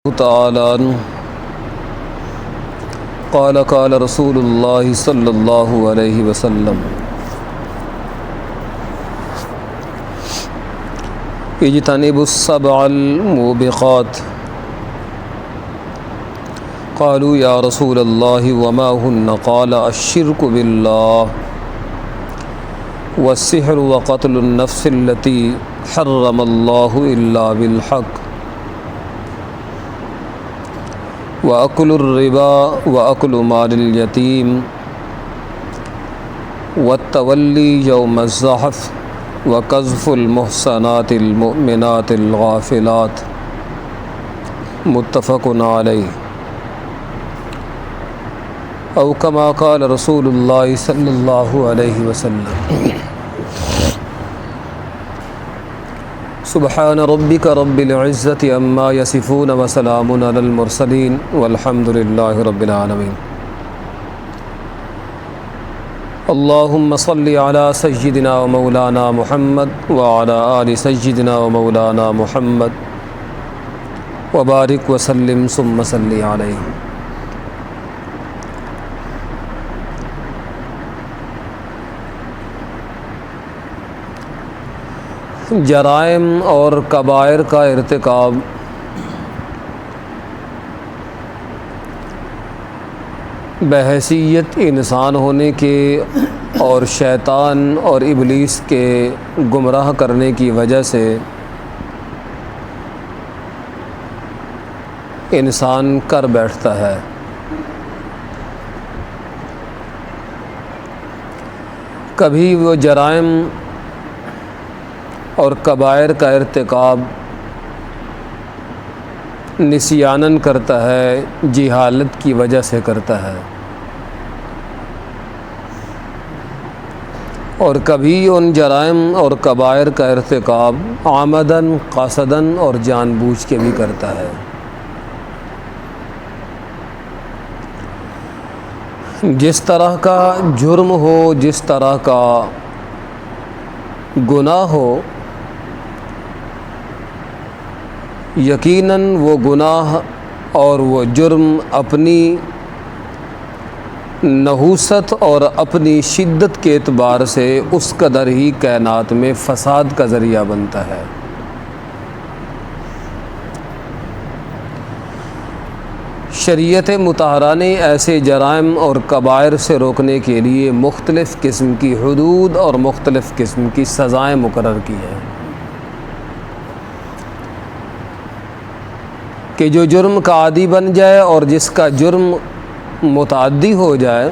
تعالی عنہ قال رسول اللہ صلی اللہ علیہ وسلم اجتنبوا السبع الموبقات قالوا یا رسول اللہ وما هن قال الشرك باللہ والسحر وقتل النفس التي حرم اللہ الا بالحق وأكل الربا وأكل مال اليتيم والتولي يوم الزحف وقذف المحصنات المؤمنات الغافلات متفق علیہ او كما قال رسول اللہ صلی اللہ علیہ وسلم سبحان ربک رب العزت عما یصفون وسلام علی المرسلین والحمد للہ رب العالمین اللہم صلی علی سیدنا و مولانا محمد وعلی آل سیدنا و مولانا محمد وبارک وسلم ثم صلی علیہ۔ جرائم اور کبائر کا ارتکاب بحیثیت انسان ہونے کے اور شیطان اور ابلیس کے گمراہ کرنے کی وجہ سے انسان کر بیٹھتا ہے۔ کبھی وہ جرائم اور کبائر کا ارتکاب نسیاناً کرتا ہے، جہالت کی وجہ سے کرتا ہے، اور کبھی ان جرائم اور کبائر کا ارتکاب عمداً قاصداً اور جان بوجھ کے بھی کرتا ہے۔ جس طرح کا جرم ہو، جس طرح کا گناہ ہو، یقیناً وہ گناہ اور وہ جرم اپنی نحوست اور اپنی شدت کے اعتبار سے اس قدر ہی کائنات میں فساد کا ذریعہ بنتا ہے۔ شریعت مطہرہ نے ایسے جرائم اور کبائر سے روکنے کے لیے مختلف قسم کی حدود اور مختلف قسم کی سزائیں مقرر کی ہیں کہ جو جرم کا عادی بن جائے اور جس کا جرم متعدی ہو جائے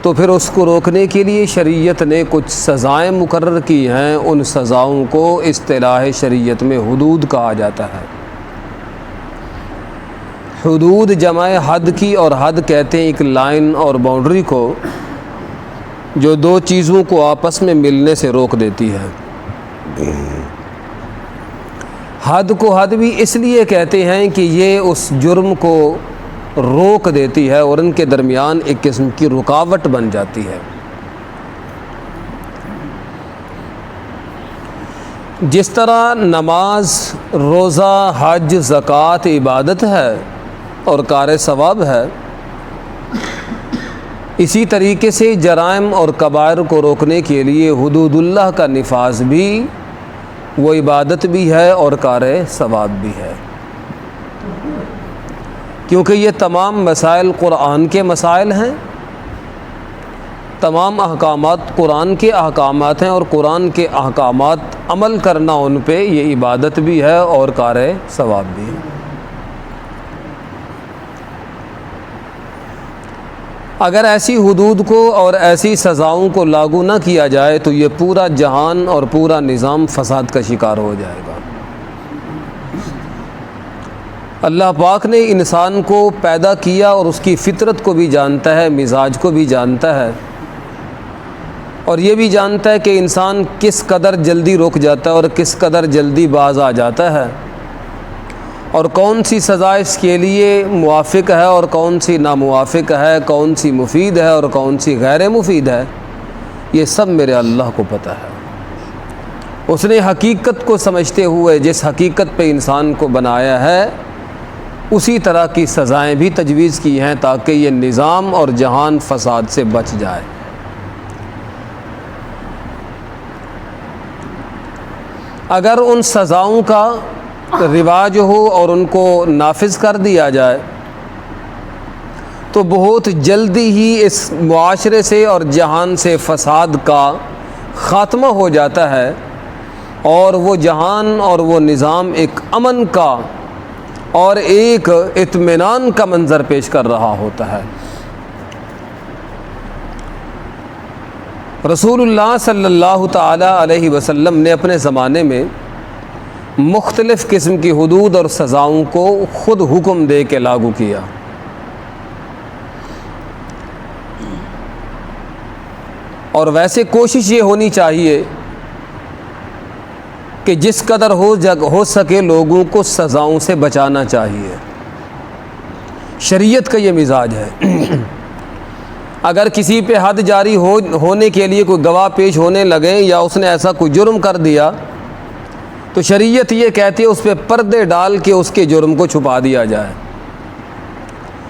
تو پھر اس کو روکنے کے لیے شریعت نے کچھ سزائیں مقرر کی ہیں۔ ان سزاؤں کو اصطلاح شریعت میں حدود کہا جاتا ہے۔ حدود جمع حد کی، اور حد کہتے ہیں ایک لائن اور باؤنڈری کو جو دو چیزوں کو آپس میں ملنے سے روک دیتی ہے۔ حد کو حد بھی اس لیے کہتے ہیں کہ یہ اس جرم کو روک دیتی ہے اور ان کے درمیان ایک قسم کی رکاوٹ بن جاتی ہے۔ جس طرح نماز، روزہ، حج، زکوٰۃ عبادت ہے اور کار ثواب ہے، اسی طریقے سے جرائم اور کبائر کو روکنے کے لیے حدود اللہ کا نفاذ بھی وہ عبادت بھی ہے اور کار ثواب بھی ہے، کیونکہ یہ تمام مسائل قرآن کے مسائل ہیں، تمام احکامات قرآن کے احکامات ہیں، اور قرآن کے احکامات عمل کرنا ان پہ یہ عبادت بھی ہے اور کار ثواب بھی ہے۔ اگر ایسی حدود کو اور ایسی سزاؤں کو لاگو نہ کیا جائے تو یہ پورا جہان اور پورا نظام فساد کا شکار ہو جائے گا۔ اللہ پاک نے انسان کو پیدا کیا اور اس کی فطرت کو بھی جانتا ہے، مزاج کو بھی جانتا ہے، اور یہ بھی جانتا ہے کہ انسان کس قدر جلدی رک جاتا ہے اور کس قدر جلدی باز آ جاتا ہے، اور کون سی سزا اس کے لیے موافق ہے اور کون سی ناموافق ہے، کون سی مفید ہے اور کون سی غیر مفید ہے، یہ سب میرے اللہ کو پتہ ہے۔ اس نے حقیقت کو سمجھتے ہوئے جس حقیقت پہ انسان کو بنایا ہے اسی طرح کی سزائیں بھی تجویز کی ہیں تاکہ یہ نظام اور جہان فساد سے بچ جائے۔ اگر ان سزاؤں کا رواج ہو اور ان کو نافذ کر دیا جائے تو بہت جلدی ہی اس معاشرے سے اور جہان سے فساد کا خاتمہ ہو جاتا ہے اور وہ جہان اور وہ نظام ایک امن کا اور ایک اطمینان کا منظر پیش کر رہا ہوتا ہے۔ رسول اللہ صلی اللہ تعالی علیہ وسلم نے اپنے زمانے میں مختلف قسم کی حدود اور سزاؤں کو خود حکم دے کے لاگو کیا۔ اور ویسے کوشش یہ ہونی چاہیے کہ جس قدر ہو سکے لوگوں کو سزاؤں سے بچانا چاہیے۔ شریعت کا یہ مزاج ہے۔ اگر کسی پہ حد جاری ہونے کے لیے کوئی گواہ پیش ہونے لگے یا اس نے ایسا کوئی جرم کر دیا تو شریعت یہ کہتی ہے اس پہ پردے ڈال کے اس کے جرم کو چھپا دیا جائے۔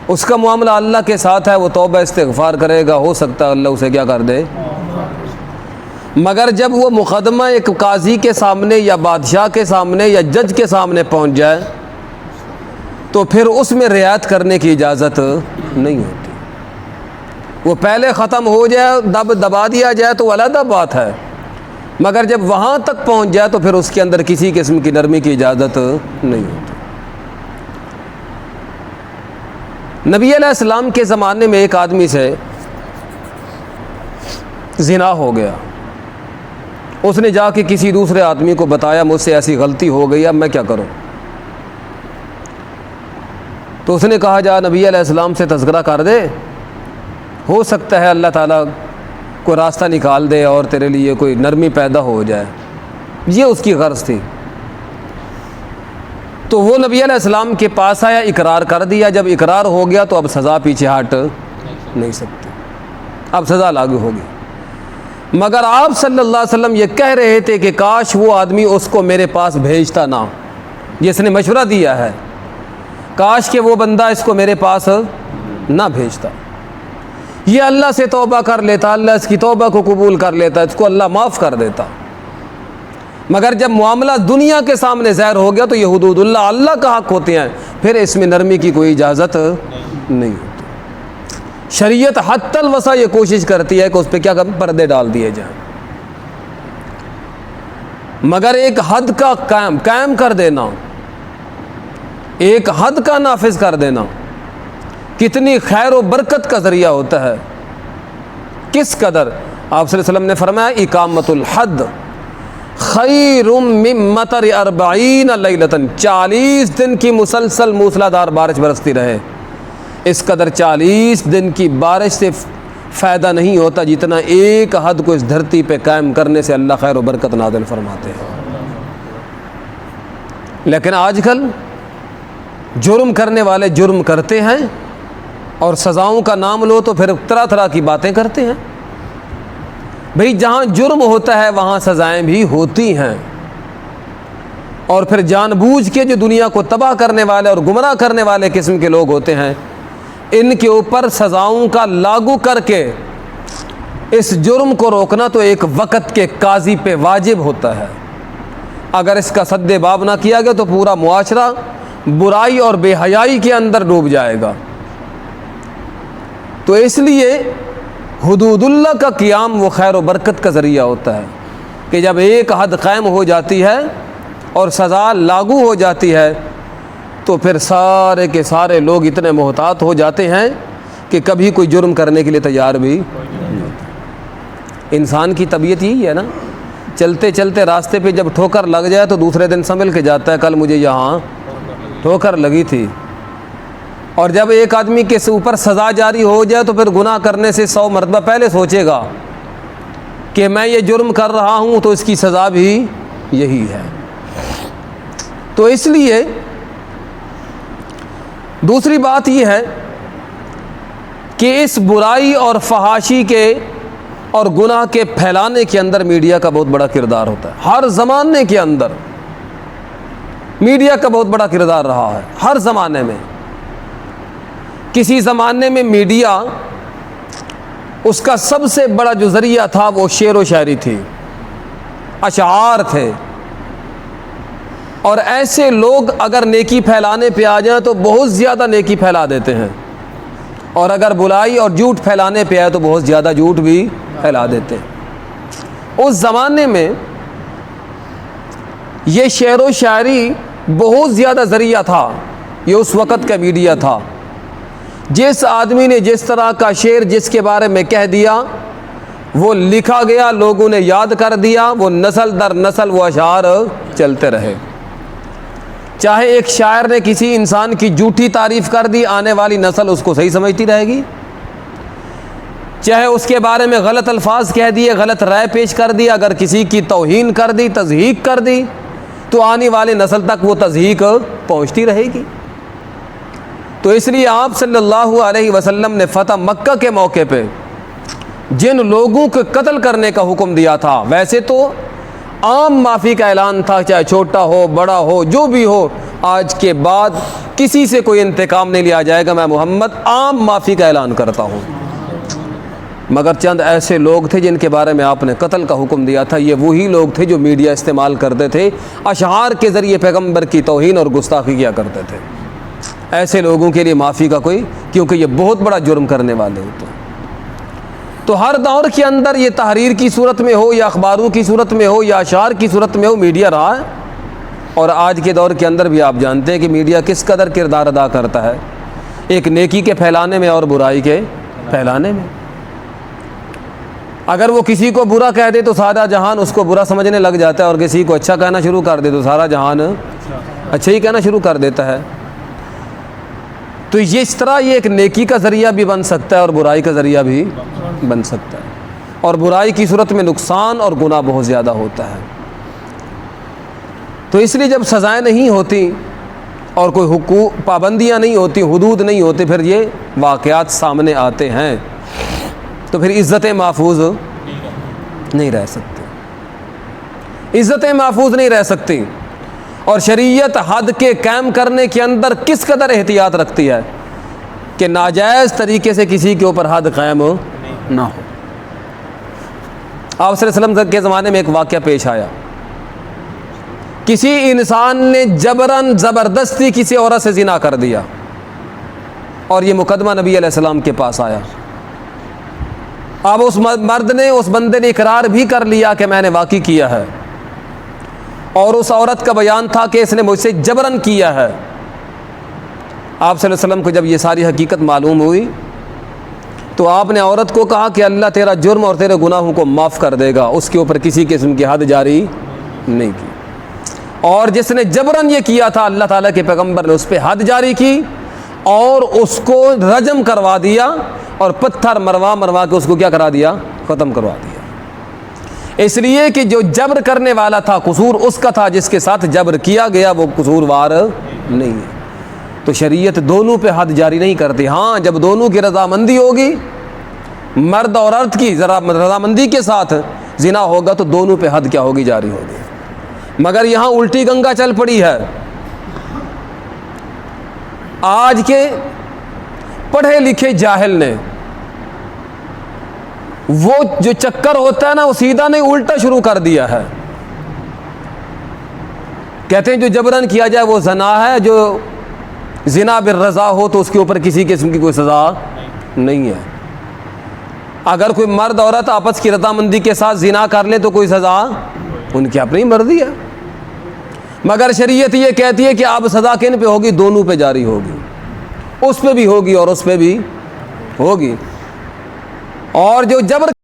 اس کا معاملہ اللہ کے ساتھ ہے، وہ توبہ استغفار کرے گا، ہو سکتا ہے اللہ اسے کیا کر دے۔ مگر جب وہ مقدمہ ایک قاضی کے سامنے یا بادشاہ کے سامنے یا جج کے سامنے پہنچ جائے تو پھر اس میں رعایت کرنے کی اجازت نہیں ہوتی۔ وہ پہلے ختم ہو جائے، دبا دیا جائے تو علیحدہ بات ہے، مگر جب وہاں تک پہنچ جائے تو پھر اس کے اندر کسی قسم کی نرمی کی اجازت نہیں ہوتی۔ نبی علیہ السلام کے زمانے میں ایک آدمی سے زنا ہو گیا، اس نے جا کے کسی دوسرے آدمی کو بتایا مجھ سے ایسی غلطی ہو گئی، اب میں کیا کروں؟ تو اس نے کہا جا نبی علیہ السلام سے تذکرہ کر دے، ہو سکتا ہے اللہ تعالیٰ کو راستہ نکال دے اور تیرے لیے کوئی نرمی پیدا ہو جائے۔ یہ اس کی غرض تھی۔ تو وہ نبی علیہ السلام کے پاس آیا، اقرار کر دیا۔ جب اقرار ہو گیا تو اب سزا پیچھے ہٹ نہیں سکتی، اب سزا لاگو ہوگی۔ مگر آپ صلی اللہ علیہ وسلم یہ کہہ رہے تھے کہ کاش وہ آدمی اس کو میرے پاس بھیجتا نہ، جس نے مشورہ دیا ہے، کاش کہ وہ بندہ اس کو میرے پاس نہ بھیجتا، یہ اللہ سے توبہ کر لیتا، اللہ اس کی توبہ کو قبول کر لیتا، اس کو اللہ معاف کر دیتا۔ مگر جب معاملہ دنیا کے سامنے ظاہر ہو گیا تو یہ حدود اللہ کا حق ہوتے ہیں، پھر اس میں نرمی کی کوئی اجازت نہیں ہوتی۔ شریعت حتی الوسع یہ کوشش کرتی ہے کہ اس پہ کیا پردے ڈال دیے جائیں، مگر ایک حد کا قائم کر دینا، ایک حد کا نافذ کر دینا کتنی خیر و برکت کا ذریعہ ہوتا ہے۔ کس قدر آپ صلی اللہ علیہ وسلم نے فرمایا اقامت الحد خیر من مطر 40 لیلۃ، 40 دن کی مسلسل موسلادھار بارش برستی رہے، اس قدر 40 دن کی بارش سے فائدہ نہیں ہوتا جتنا ایک حد کو اس دھرتی پہ قائم کرنے سے اللہ خیر و برکت نازل فرماتے ہیں۔ لیکن آج کل جرم کرنے والے جرم کرتے ہیں اور سزاؤں کا نام لو تو پھر طرح طرح کی باتیں کرتے ہیں۔ بھئی جہاں جرم ہوتا ہے وہاں سزائیں بھی ہوتی ہیں، اور پھر جان بوجھ کے جو دنیا کو تباہ کرنے والے اور گمراہ کرنے والے قسم کے لوگ ہوتے ہیں، ان کے اوپر سزاؤں کا لاگو کر کے اس جرم کو روکنا تو ایک وقت کے قاضی پہ واجب ہوتا ہے۔ اگر اس کا سد باب نہ کیا گیا تو پورا معاشرہ برائی اور بے حیائی کے اندر ڈوب جائے گا۔ تو اس لیے حدود اللہ کا قیام وہ خیر و برکت کا ذریعہ ہوتا ہے کہ جب ایک حد قائم ہو جاتی ہے اور سزا لاگو ہو جاتی ہے تو پھر سارے کے سارے لوگ اتنے محتاط ہو جاتے ہیں کہ کبھی کوئی جرم کرنے کے لیے تیار بھی نہیں ہوتا۔ انسان کی طبیعت یہی ہے نا، چلتے چلتے راستے پہ جب ٹھوکر لگ جائے تو دوسرے دن سنبھل کے جاتا ہے، کل مجھے یہاں ٹھوکر لگی تھی۔ اور جب ایک آدمی کے اوپر سزا جاری ہو جائے تو پھر گناہ کرنے سے 100 مرتبہ پہلے سوچے گا کہ میں یہ جرم کر رہا ہوں تو اس کی سزا بھی یہی ہے۔ تو اس لیے دوسری بات یہ ہے کہ اس برائی اور فحاشی کے اور گناہ کے پھیلانے کے اندر میڈیا کا بہت بڑا کردار ہوتا ہے۔ ہر زمانے کے اندر میڈیا کا بہت بڑا کردار رہا ہے، ہر زمانے میں۔ کسی زمانے میں میڈیا اس کا سب سے بڑا جو ذریعہ تھا وہ شعر و شاعری تھی، اشعار تھے، اور ایسے لوگ اگر نیکی پھیلانے پہ آ جائیں تو بہت زیادہ نیکی پھیلا دیتے ہیں، اور اگر برائی اور جھوٹ پھیلانے پہ آئے تو بہت زیادہ جھوٹ بھی پھیلا دیتے ہیں۔ اس زمانے میں یہ شعر و شاعری بہت زیادہ ذریعہ تھا، یہ اس وقت کا میڈیا تھا۔ جس آدمی نے جس طرح کا شعر جس کے بارے میں کہہ دیا وہ لکھا گیا، لوگوں نے یاد کر دیا، وہ نسل در نسل وہ اشعار چلتے رہے۔ چاہے ایک شاعر نے کسی انسان کی جھوٹی تعریف کر دی، آنے والی نسل اس کو صحیح سمجھتی رہے گی۔ چاہے اس کے بارے میں غلط الفاظ کہہ دیے، غلط رائے پیش کر دی، اگر کسی کی توہین کر دی، تضحیک کر دی، تو آنے والی نسل تک وہ تضحیک پہنچتی رہے گی۔ تو اس لیے آپ صلی اللہ علیہ وسلم نے فتح مکہ کے موقع پہ جن لوگوں کو قتل کرنے کا حکم دیا تھا، ویسے تو عام معافی کا اعلان تھا، چاہے چھوٹا ہو بڑا ہو جو بھی ہو، آج کے بعد کسی سے کوئی انتقام نہیں لیا جائے گا، میں محمد عام معافی کا اعلان کرتا ہوں۔ مگر چند ایسے لوگ تھے جن کے بارے میں آپ نے قتل کا حکم دیا تھا، یہ وہی لوگ تھے جو میڈیا استعمال کرتے تھے، اشعار کے ذریعے پیغمبر کی توہین اور گستاخی کیا کرتے تھے۔ ایسے لوگوں کے لیے معافی کا کوئی، کیونکہ یہ بہت بڑا جرم کرنے والے ہوتے ہیں۔ تو ہر دور کے اندر یہ تحریر کی صورت میں ہو یا اخباروں کی صورت میں ہو یا اشعار کی صورت میں ہو، میڈیا رہا ہے، اور آج کے دور کے اندر بھی آپ جانتے ہیں کہ میڈیا کس قدر کردار ادا کرتا ہے، ایک نیکی کے پھیلانے میں اور برائی کے پھیلانے میں۔ اگر وہ کسی کو برا کہہ دے تو سارا جہان اس کو برا سمجھنے لگ جاتا ہے، اور کسی کو اچھا کہنا شروع کر دے تو سارا جہان اچھا ہی کہنا شروع کر دیتا ہے۔ تو اس طرح یہ ایک نیکی کا ذریعہ بھی بن سکتا ہے اور برائی کا ذریعہ بھی بن سکتا ہے، اور برائی کی صورت میں نقصان اور گناہ بہت زیادہ ہوتا ہے۔ تو اس لیے جب سزائیں نہیں ہوتی اور کوئی حقوق پابندیاں نہیں ہوتی، حدود نہیں ہوتے، پھر یہ واقعات سامنے آتے ہیں، تو پھر عزتیں محفوظ نہیں رہ سکتی، عزتیں محفوظ نہیں رہ سکتی۔ اور شریعت حد کے قائم کرنے کے اندر کس قدر احتیاط رکھتی ہے کہ ناجائز طریقے سے کسی کے اوپر حد قائم نہ ہو۔ آپ صلی اللہ علیہ وسلم کے زمانے میں ایک واقعہ پیش آیا، کسی انسان نے جبراً زبردستی کسی عورت سے زنا کر دیا، اور یہ مقدمہ نبی علیہ السلام کے پاس آیا۔ اب اس مرد نے، اس بندے نے اقرار بھی کر لیا کہ میں نے واقعی کیا ہے، اور اس عورت کا بیان تھا کہ اس نے مجھ سے جبراً کیا ہے۔ آپ صلی اللہ علیہ وسلم کو جب یہ ساری حقیقت معلوم ہوئی تو آپ نے عورت کو کہا کہ اللہ تیرا جرم اور تیرے گناہوں کو معاف کر دے گا، اس کے اوپر کسی قسم کی حد جاری نہیں کی۔ اور جس نے جبراً یہ کیا تھا، اللہ تعالیٰ کے پیغمبر نے اس پہ حد جاری کی اور اس کو رجم کروا دیا، اور پتھر مروا کے اس کو کیا کرا دیا، ختم کروا دیا۔ اس لیے کہ جو جبر کرنے والا تھا قصور اس کا تھا، جس کے ساتھ جبر کیا گیا وہ قصوروار نہیں ہے۔ تو شریعت دونوں پہ حد جاری نہیں کرتی، ہاں جب دونوں کی رضامندی ہوگی، مرد اور عورت کی رضامندی کے ساتھ زنا ہوگا تو دونوں پہ حد کیا ہوگی، جاری ہوگی۔ مگر یہاں الٹی گنگا چل پڑی ہے، آج کے پڑھے لکھے جاہل نے، وہ جو چکر ہوتا ہے نا وہ سیدھا نہیں الٹا شروع کر دیا ہے۔ کہتے ہیں جو جبراً کیا جائے وہ زنا ہے، جو زنا بالرضا ہو تو اس کے اوپر کسی قسم کی کوئی سزا نہیں ہے۔ اگر کوئی مرد عورت آپس کی رضامندی کے ساتھ زنا کر لے تو کوئی سزا ان کی اپنی مرضی ہے، مگر شریعت یہ کہتی ہے کہ اب سزا کن پہ ہوگی، دونوں پہ جاری ہوگی، اس پہ بھی ہوگی اور اس پہ بھی ہوگی۔ اور جو جبر